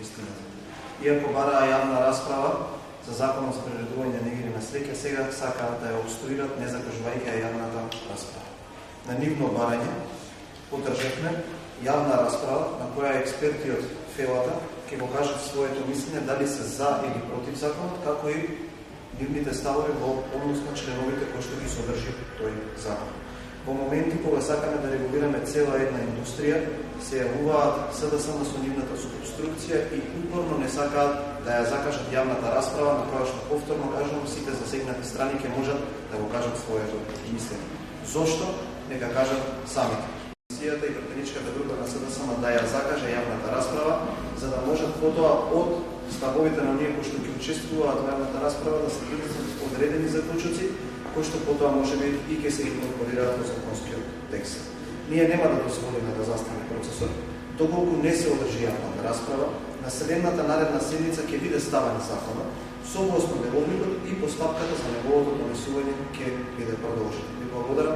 истината. Иако бараа јавна расправа за законот за приредување на игри на среќа, сега сакаат да ја обструират, не закажувајќи ја јавната расправа. На нивно барање подржавме јавна расправа на која експерти од ФЕЛАТА ќе го кажат своето мислење дали се за или против законот, како и нивните ставови во однос на членовите кои што ги содржи тој закон. Во моменти кога сакаме да регулираме цела една индустрија, се јавуваат СДСМ со нивната субструкција и упорно не сакаат да ја закажат јавната расправа, на која што повторно кажувам, сите засегнати страни ќе можат да го кажат своето мислење. Зошто? Нека кажат самите. Комисијата и претеничката група на СДСМ да ја закаже јавната расправа, за да можат потоа од ставовите на оние кои што ќе учествуваат во јавната расправа да се излезат одредени заклучоци, кои што потоа можеби и ќе се инкорпорираат во законскиот текст. Ние нема да дозволиме да застане процесот, доколку не се одржи јавната расправа. На следната наредна седница ќе биде ставен законот, согласно деловникот и постапката за неговото донесување ќе биде продолжена. Ви благодарам.